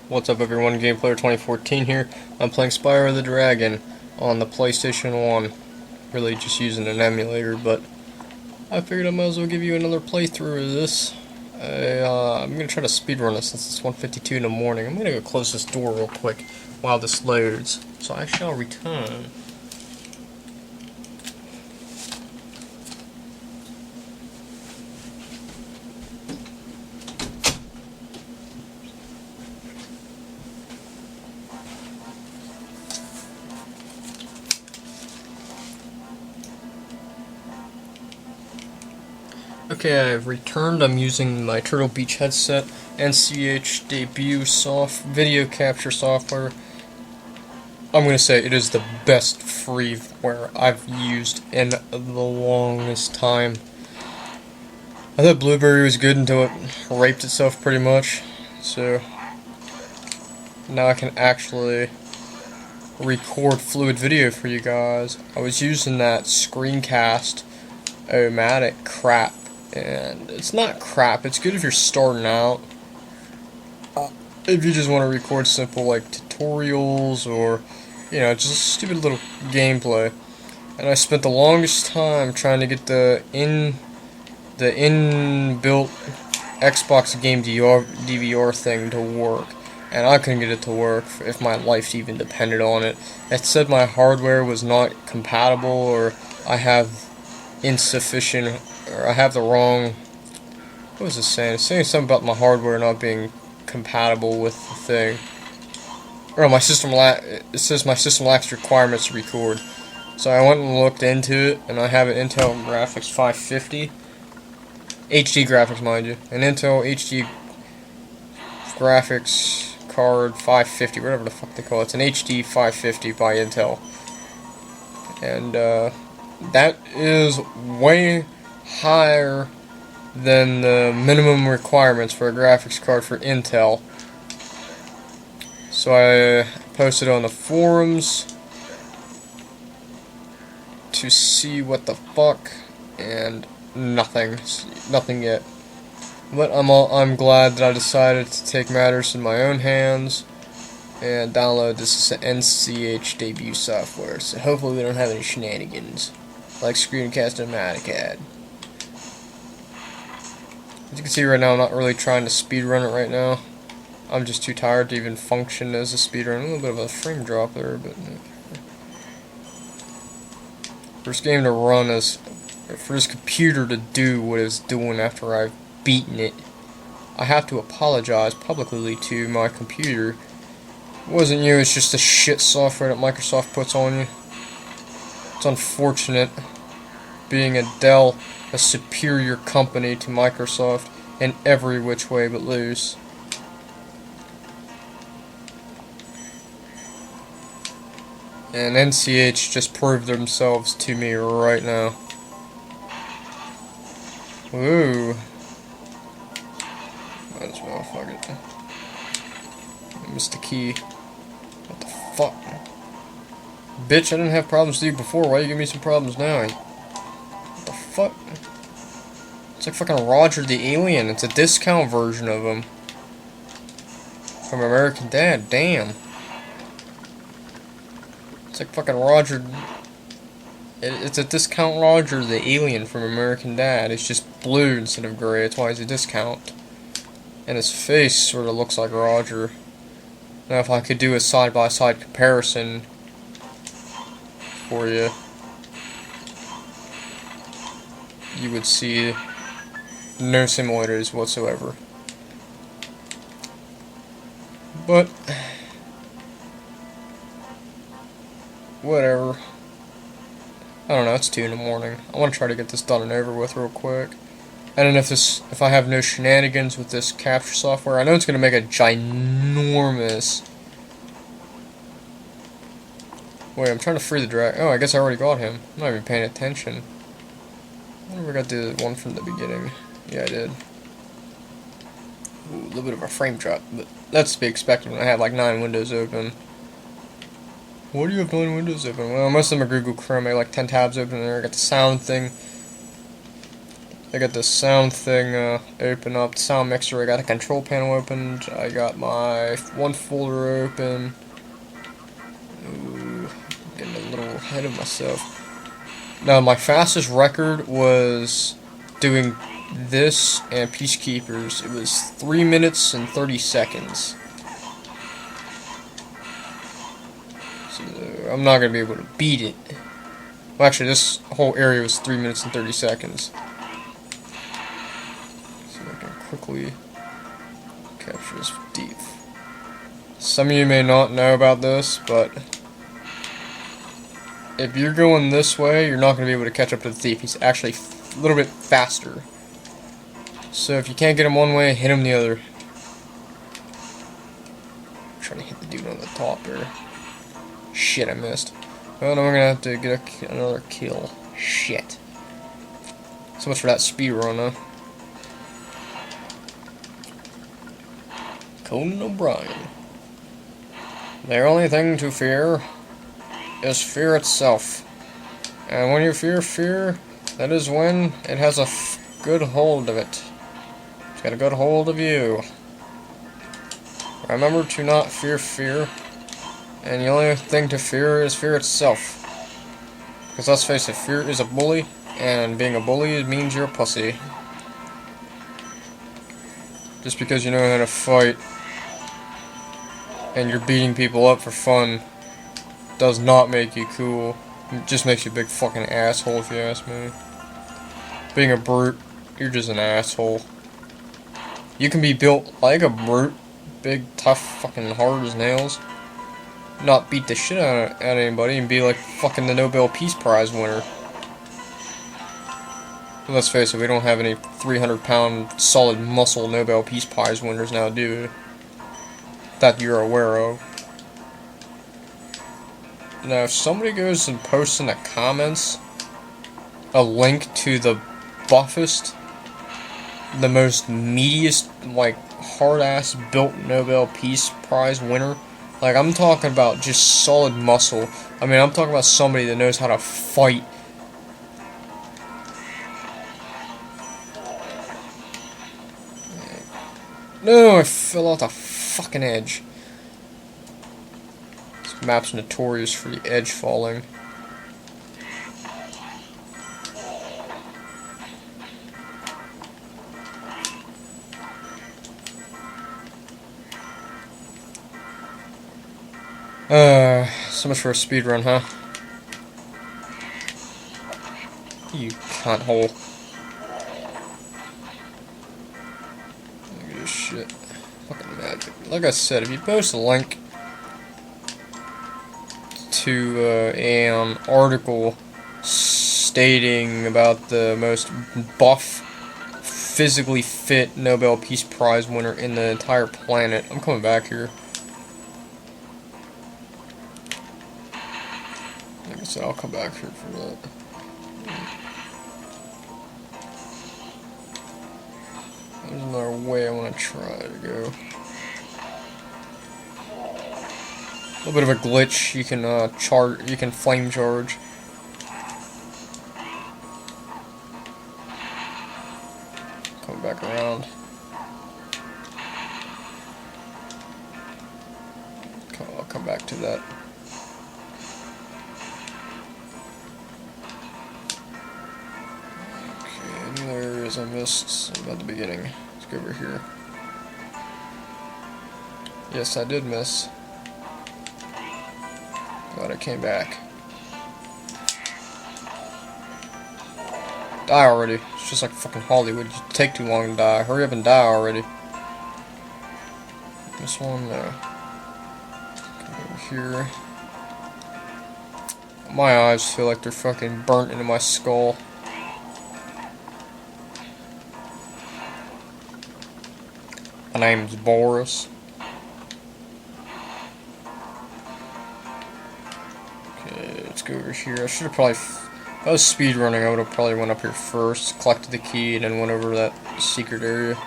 What's up everyone, Gameplayer 2014 here. I'm playing Spyro the Dragon on the PlayStation 1. Really just using an emulator, but I figured I might as well give you another playthrough of this. I'm going to try to speedrun it since it's 1:52 in the morning. I'm going to go close this door real quick while this loads. So I shall return. Okay, I've returned. I'm using my Turtle Beach headset, NCH debut video capture software. I'm going to say it is the best freeware I've used in the longest time. I thought Blueberry was good until it raped itself pretty much, so now I can actually record fluid video for you guys. I was using that screencast-o-matic crap, and it's not crap, it's good if you're starting out. If you just want to record simple like tutorials or, you know, just stupid little gameplay. And I spent the longest time trying to get the inbuilt Xbox game DVR thing to work, and I couldn't get it to work if my life even depended on it. It said my hardware was not compatible, or I have insufficient, or I have the wrong, what was it saying? It's saying something about my hardware not being compatible with the thing. Or it says my system lacks requirements to record. So I went and looked into it, and I have an Intel Graphics 550. HD graphics, mind you. An Intel HD graphics card 550, whatever the fuck they call it. It's an HD 550 by Intel. And that is way higher than the minimum requirements for a graphics card for Intel. So I posted on the forums to see what the fuck, and nothing yet. But I'm glad that I decided to take matters in my own hands and download this NCH debut software. So hopefully we don't have any shenanigans like Screencast-O-Matic had. As you can see right now, I'm not really trying to speedrun it right now. I'm just too tired to even function as a speedrun. A little bit of a frame drop there, but first game to run is for this computer to do what it's doing after I've beaten it. I have to apologize publicly to my computer. It wasn't you, it's just the shit software that Microsoft puts on you. It's unfortunate, being a Dell, a superior company to Microsoft in every which way but loose. And NCH just proved themselves to me right now. Ooh. Might as well, fuck it. I missed the key. What the fuck? Bitch, I didn't have problems with you before. Why you give me some problems now? What the fuck? It's like fucking Roger the Alien. It's a discount version of him. From American Dad. Damn. It's like fucking Roger. It's a discount Roger the Alien from American Dad. It's just blue instead of gray. That's why he's a discount. And his face sort of looks like Roger. Now if I could do a side-by-side comparison for you, you would see no similarities whatsoever. But whatever. I don't know, it's 2 in the morning. I want to try to get this done and over with real quick. And then if I have no shenanigans with this capture software, I know it's going to make a ginormous... Wait, I'm trying to free the dragon. Oh, I guess I already got him. I'm not even paying attention. I wonder if I got the one from the beginning. Yeah, I did. Ooh, a little bit of a frame drop, but that's to be expected when I have like 9 windows open. Why do you have 9 windows open? Well, most of them are Google Chrome. I have like 10 tabs open there. I got the sound thing. I got this sound thing open up, sound mixer. I got the control panel opened. I got my one folder open. Ooh, getting a little ahead of myself. Now, my fastest record was doing this and Peacekeepers. It was 3 minutes and 30 seconds. So I'm not going to be able to beat it. Well, actually, this whole area was 3 minutes and 30 seconds. So I can quickly capture this deep. Some of you may not know about this, but if you're going this way, you're not going to be able to catch up to the thief. He's actually a little bit faster. So if you can't get him one way, hit him the other. I'm trying to hit the dude on the top there. Shit, I missed. Well, then we're going to have to get another kill. Shit. So much for that speed run, huh? Conan O'Brien. The only thing to fear is fear itself. And when you fear fear, that is when it has a good hold of it. It's got a good hold of you. Remember to not fear fear. And the only thing to fear is fear itself. Because let's face it, fear is a bully. And being a bully means you're a pussy. Just because you know how to fight and you're beating people up for fun does not make you cool. It just makes you a big fucking asshole, if you ask me. Being a brute, you're just an asshole. You can be built like a brute, big, tough, fucking hard as nails, not beat the shit out of anybody, and be like fucking the Nobel Peace Prize winner. Let's face it, we don't have any 300-pound solid muscle Nobel Peace Prize winners now, do we? That you're aware of. Now, if somebody goes and posts in the comments a link to the buffest, the most meatiest, like, hard-ass built Nobel Peace Prize winner, like, I'm talking about just solid muscle. I mean, I'm talking about somebody that knows how to fight. No, I fell off the fucking edge. This map's notorious for the edge falling. So much for a speed run, huh? You cunt hole. Look at this shit. Fucking magic. Like I said, if you post a link to an article stating about the most buff, physically fit Nobel Peace Prize winner in the entire planet, I'm coming back here. Like I said, I'll come back here for that. There's another way I want to try to go. A little bit of a glitch. You can you can flame charge. Come back around. I'll come back to that. Okay, any areas I missed about the beginning? Let's go over here. Yes, I did miss. Glad I came back. Die already. It's just like fucking Hollywood. You take too long to die. Hurry up and die already. This one, no. Come over here. My eyes feel like they're fucking burnt into my skull. My name's Boris. Let's go over here. I should have probably, if I was speed running, I would have probably went up here first, collected the key, and then went over to that secret area.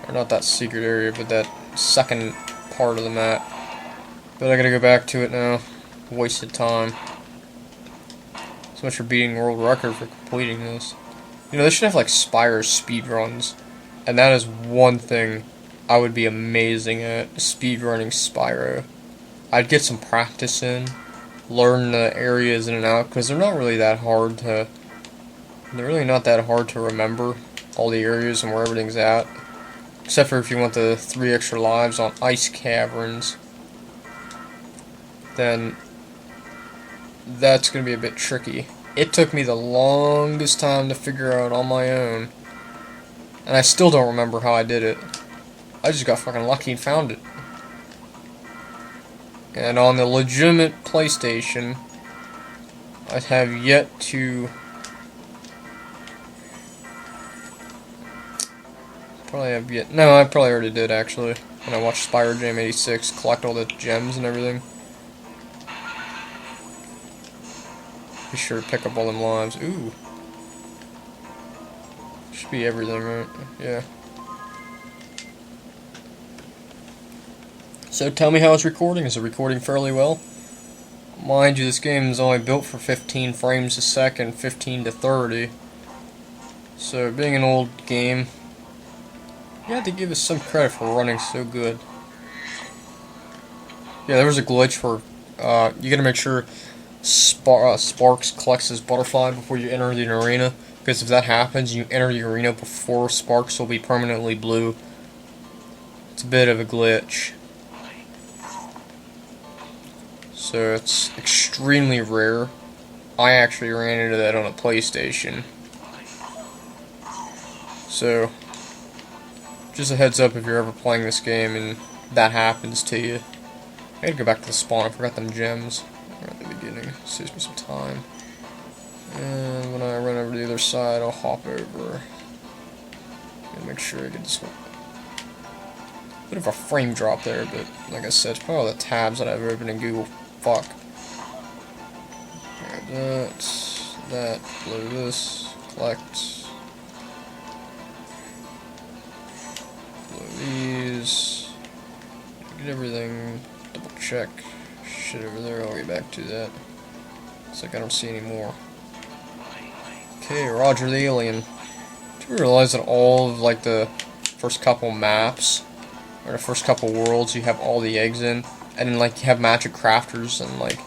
Or not that secret area, but that second part of the map. But I gotta go back to it now. wasted time. So much for beating world record for completing this. You know, they should have like Spyro speedruns. And that is one thing I would be amazing at, speedrunning Spyro. I'd get some practice in, learn the areas in and out, because they're not really that hard to... They're really not that hard to remember, all the areas and where everything's at. Except for if you want the 3 extra lives on ice caverns. Then that's going to be a bit tricky. It took me the longest time to figure out on my own. And I still don't remember how I did it. I just got fucking lucky and found it. And on the legitimate PlayStation, I have yet to... No, I probably already did, actually. When I watched Spyro Jam 86, collect all the gems and everything. Be sure to pick up all them lives. Ooh. Should be everything, right? Yeah. So tell me how it's recording. Is it recording fairly well? Mind you, this game is only built for 15 frames a second, 15 to 30. So being an old game, you have to give us some credit for running so good. Yeah, there was a glitch where you gotta make sure Sparks collects his butterfly before you enter the arena. Because if that happens, you enter the arena before Sparks will be permanently blue. It's a bit of a glitch. So it's extremely rare. I actually ran into that on a PlayStation. So, just a heads up if you're ever playing this game and that happens to you. I gotta go back to the spawn, I forgot them gems right at the beginning. Saves me some time. And when I run over to the other side, I'll hop over. And make sure I get this one. Bit of a frame drop there, but like I said, it's probably all the tabs that I've opened in Google. Fuck. Grab that, blow this, collect. Blow these. Get everything, double check. Shit over there, I'll get back to that. It's like I don't see any more. Okay, Roger the Alien. Do you realize that all of like the first couple maps, or the first couple worlds, you have all the eggs in? And then, like, you have magic crafters, and, like,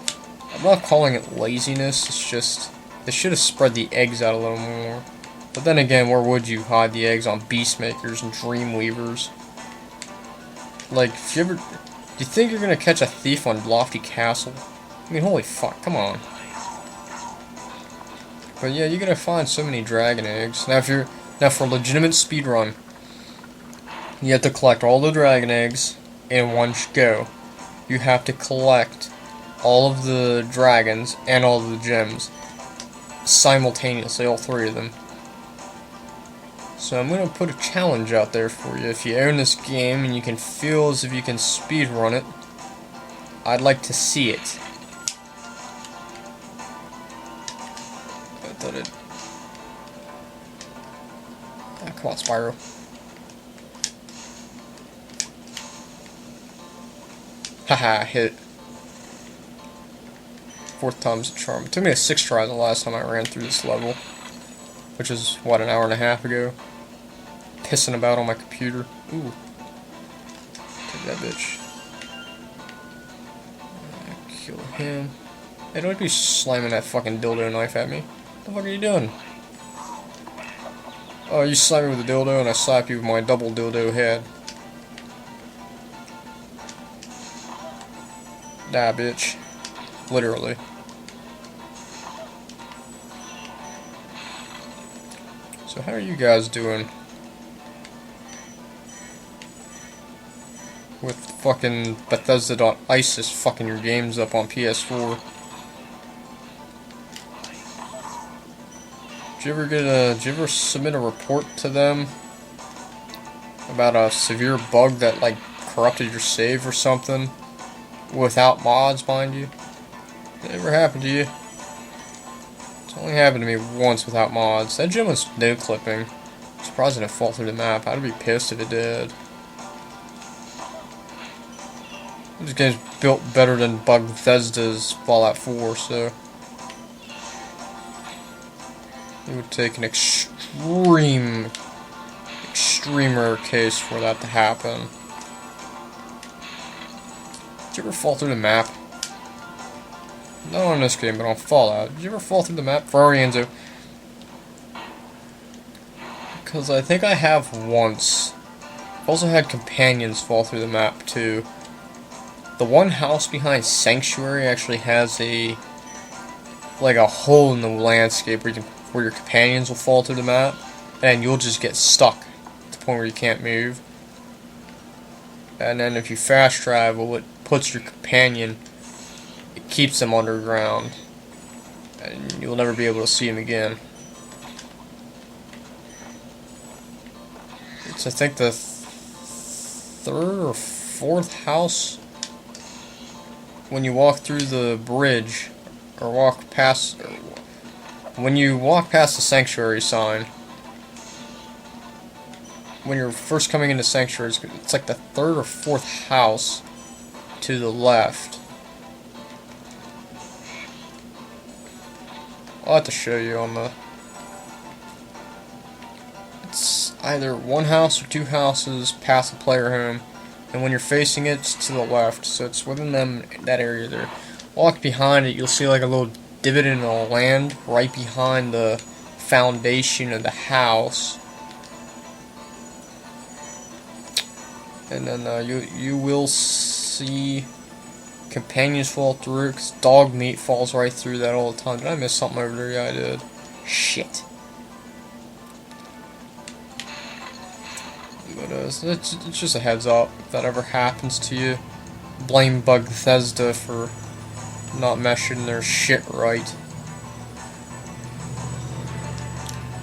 I'm not calling it laziness, it's just, they should have spread the eggs out a little more. But then again, where would you hide the eggs on Beastmakers and Dreamweavers? Like, if you ever, do you think you're gonna catch a thief on Lofty Castle? I mean, holy fuck, come on. But yeah, you're gonna find so many dragon eggs. Now, for a legitimate speedrun, you have to collect all the dragon eggs in one go. You have to collect all of the dragons and all of the gems simultaneously, all 3 of them. So I'm going to put a challenge out there for you. If you own this game and you can feel as if you can speedrun it, I'd like to see it. Come on, Spyro. Haha, hit it. 4th time's a charm. It took me 6 tries the last time I ran through this level. Which is, what, an hour and a half ago? Pissing about on my computer. Ooh. Take that bitch. Kill him. Hey, don't be slamming that fucking dildo knife at me. What the fuck are you doing? Oh, you slap me with a dildo and I slap you with my double dildo head. Die, bitch. Literally. So how are you guys doing? With fucking Bethesda.ISIS fucking your games up on PS4. Did you ever submit a report to them about a severe bug that like corrupted your save or something? Without mods, mind you. Did it ever happen to you? It's only happened to me once without mods. That gym was no clipping. I'm surprised it didn't fall through the map. I'd be pissed if it did. This game's built better than Bethesda's Fallout 4, so it would take an extreme rare case for that to happen. Did you ever fall through the map? Not on this game, but on Fallout. Did you ever fall through the map? Ferrari Enzo. Because I think I have once. I've also had companions fall through the map too. The one house behind Sanctuary actually has a hole in the landscape where your companions will fall through the map, and you'll just get stuck to the point where you can't move. And then if you fast travel, it puts your companion, it keeps them underground, and you'll never be able to see them again. It's I think the third or fourth house. When you walk through the bridge, or when you walk past the Sanctuary sign, when you're first coming into Sanctuary, it's like the third or fourth house to the left. I'll have to show you on the... It's either one house or two houses past the player home. And when you're facing it, it's to the left, so it's within that area there. Walk behind it, you'll see like a little divot in the land right behind the foundation of the house. And then you will see companions fall through, because dog meat falls right through that all the time. Did I miss something over there? Yeah, I did. Shit. But it's just a heads up. If that ever happens to you, blame Bethesda for not meshing their shit right.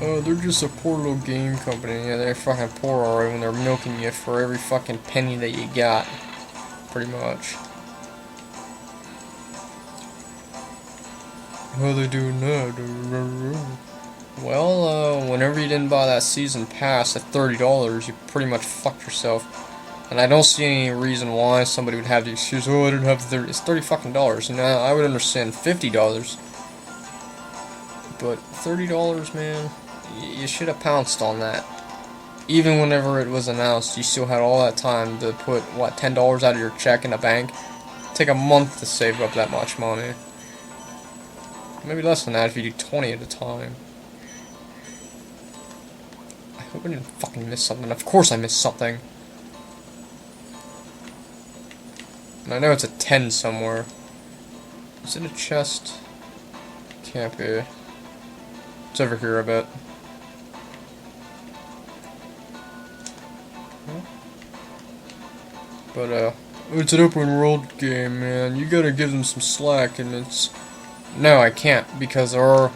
Oh, they're just a poor little game company. Yeah, they're fucking poor alright when they're milking you for every fucking penny that you got. Pretty much. What are they doing now? Well, whenever you didn't buy that season pass at $30, you pretty much fucked yourself. And I don't see any reason why somebody would have the excuse, oh, I didn't have the $30. It's $30 fucking dollars. Now, I would understand $50. But $30, man, you should have pounced on that. Even whenever it was announced, you still had all that time to put, what, $10 out of your check in a bank? Take a month to save up that much money. Maybe less than that if you do 20 at a time. I hope I didn't fucking miss something. Of course I missed something. And I know it's a 10 somewhere. Is it a chest? Can't be. It's over here a bit. But, it's an open world game, man. You gotta give them some slack, and it's... No, I can't, because there are...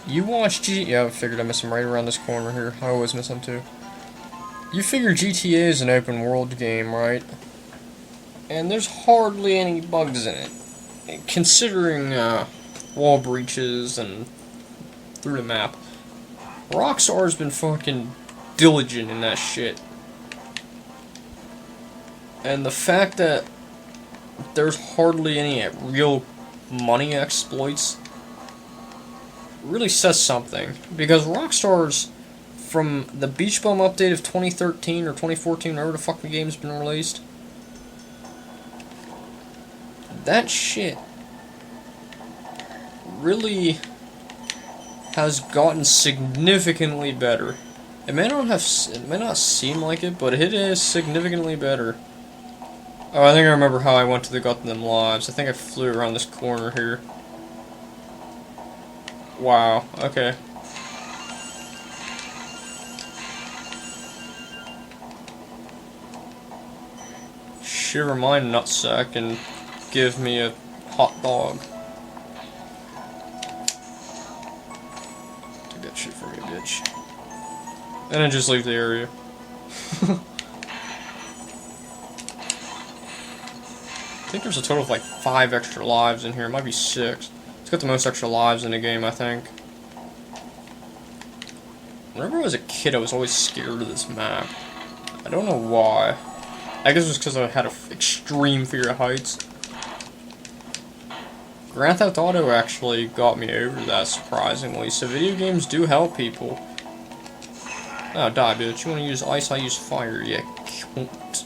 You watch Yeah, I figured I missed him right around this corner here. I always miss him, too. You figure GTA is an open world game, right? And there's hardly any bugs in it. Considering, wall breaches and through the map. Rockstar's been fucking diligent in that shit. And the fact that there's hardly any real money exploits really says something. Because Rockstar's, from the Beach Bum update of 2013 or 2014, whenever the fuck the game's been released, that shit really has gotten significantly better. It may not seem like it, but it is significantly better. Oh, I think I remember how I went to the got them lives. I think I flew around this corner here. Wow, okay. Shiver my nutsack and give me a hot dog. Take that shit from me, bitch. And then just leave the area. I think there's a total of like 5 extra lives in here. It might be 6. It's got the most extra lives in the game, I think. Whenever I was a kid, I was always scared of this map. I don't know why. I guess it was because I had an extreme fear of heights. Grand Theft Auto actually got me over that, surprisingly. So video games do help people. Oh, die, bitch. You want to use ice? I use fire. Yeah, cunt.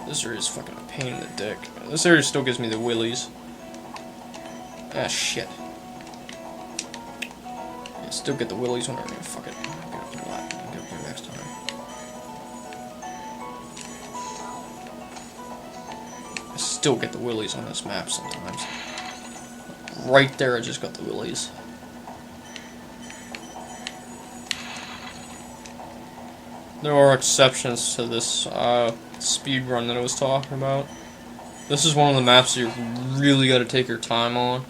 This area is fucking a pain in the dick. This area still gives me the willies. Ah, shit. Yeah, still get the willies whenever I fuck it. I'll get up to that. I'll get up there next time. I still get the willies on this map sometimes. Right there, I just got the willies. There are exceptions to this speed run that I was talking about. This is one of the maps that you really got to take your time on.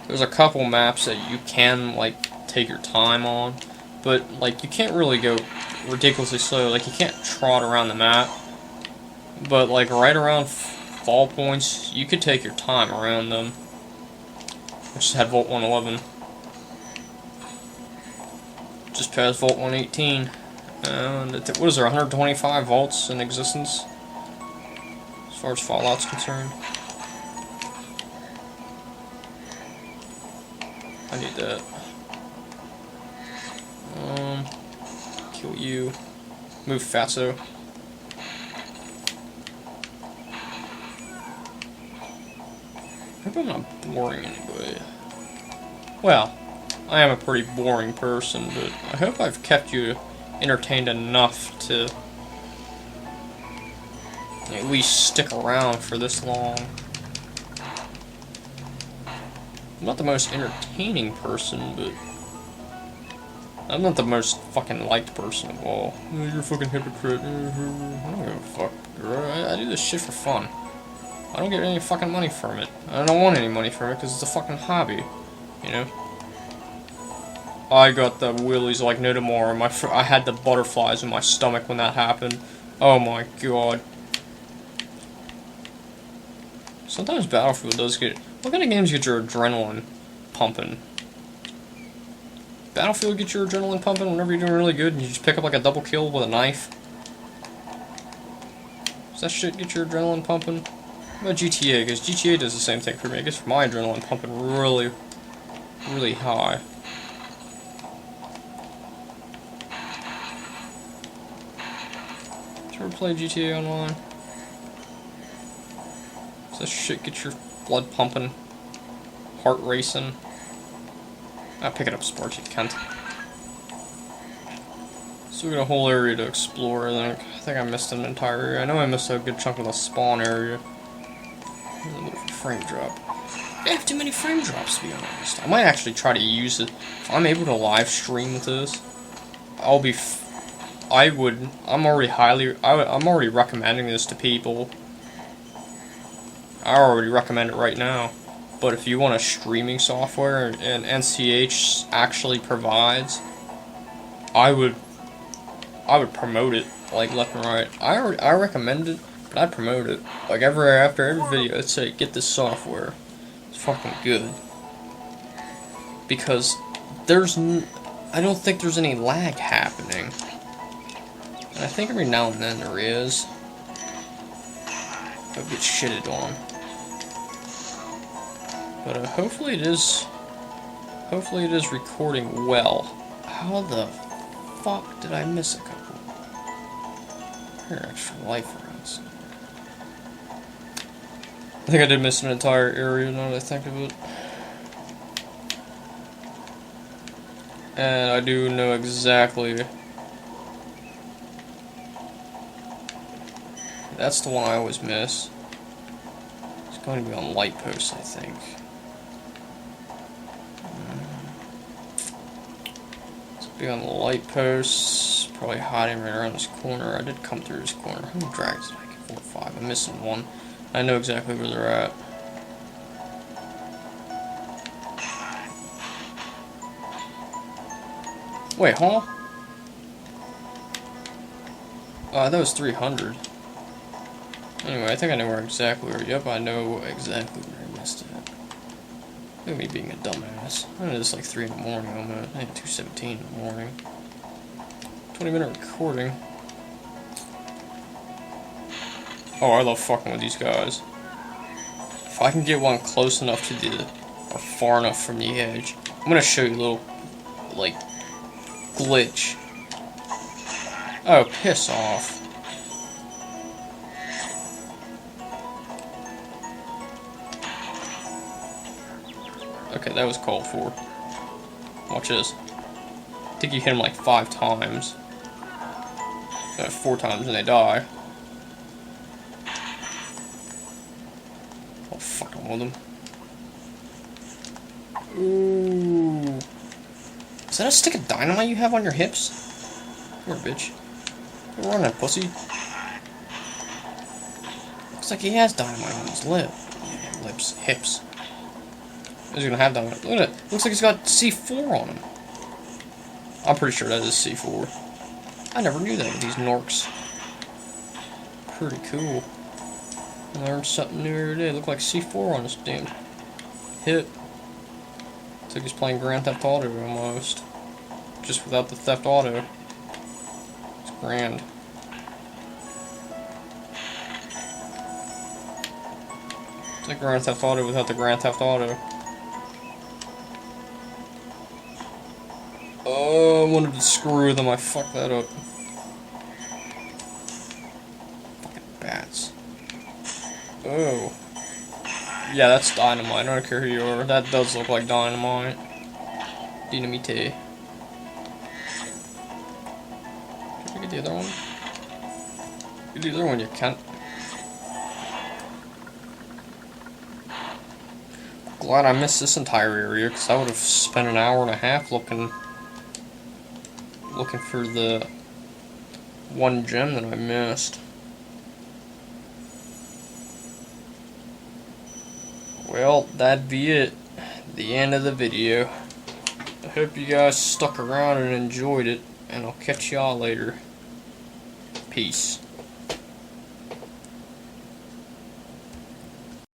There's a couple maps that you can, like, take your time on, but, like, you can't really go ridiculously slow. Like, you can't trot around the map, but, like, right around fall points, you could take your time around them. I just had Volt 111. Just passed Volt 118. And what is there, 125 volts in existence? As far as Fallout's concerned. I need that. Kill you. Move Fatso. I hope I'm not boring anybody. Well, I am a pretty boring person, but I hope I've kept you entertained enough to at least stick around for this long. I'm not the most entertaining person, but I'm not the most fucking liked person of all. Oh, you're a fucking hypocrite. I don't give a fuck. I do this shit for fun. I don't get any fucking money from it. I don't want any money from it because it's a fucking hobby, you know? I got the willies like no tomorrow. I had the butterflies in my stomach when that happened. Oh my god. Sometimes Battlefield does get... What kind of games get your adrenaline pumping? Battlefield gets your adrenaline pumping whenever you're doing really good and you just pick up like a double kill with a knife? Does that shit get your adrenaline pumping? What about GTA? Because GTA does the same thing for me. It gets my adrenaline pumping really, really high. Did you ever play GTA Online? Does that shit get your blood pumping? Heart racing? Ah, pick it up, sports, you cunt. So we got a whole area to explore, I think I missed an entire area. I know I missed a good chunk of the spawn area. A little bit of a frame drop. I have too many frame drops, to be honest. I might actually try to use it. If I'm able to live stream with this, I'm already recommending this to people. I already recommend it right now. But if you want a streaming software and NCH actually provides, I would promote it like left and right. I recommend it, but I'd promote it. Like after every video, I'd say get this software. It's fucking good. Because I don't think there's any lag happening. And I think every now and then there is. I'll get shitted on. But hopefully it is recording well. How the fuck did I miss a couple? Here, extra life around somewhere. I think I did miss an entire area now that I think of it. And I do know exactly. That's the one I always miss. It's going to be on light posts, I think. Be on the light posts, probably hiding right around this corner. I did come through this corner. How many dragons did I get? 4 or 5. I'm missing one. I know exactly where they're at. Wait, huh? That was 300. Anyway, I think I know exactly where. Yep, I know exactly where I missed it. Look at me being a dumbass. I know it's like 3 in the morning almost. I think 2:17 in the morning. 20-minute recording. Oh, I love fucking with these guys. If I can get one close enough to the, or far enough from the edge, I'm gonna show you a little, like, glitch. Oh, piss off. Okay, that was called for. Watch this. I think you hit them like 5 times. 4 times and they die. Oh, fucking with them. Ooh. Is that a stick of dynamite you have on your hips? Come here, bitch. Go on that pussy. Looks like he has dynamite on his lip. Yeah, lips. Hips. He's gonna have dynamite. Look at it. Looks like he's got C4 on him. I'm pretty sure that is C4. I never knew that with these Norks. Pretty cool. I learned something new every day. Look like C4 on his damn hip. Looks like he's playing Grand Theft Auto almost. Just without the Theft Auto. It's grand. It's like Grand Theft Auto without the Grand Theft Auto. Oh, I wanted to screw them. I fucked that up. Fucking bats. Oh. Yeah, that's dynamite. I don't care who you are. That does look like dynamite. Dynamite. Did you get the other one? Get the other one, you can't. Glad I missed this entire area, because I would have spent an hour and a half looking for the one gem that I missed. Well, that'd be it. The end of the video. I hope you guys stuck around and enjoyed it, and I'll catch y'all later. Peace.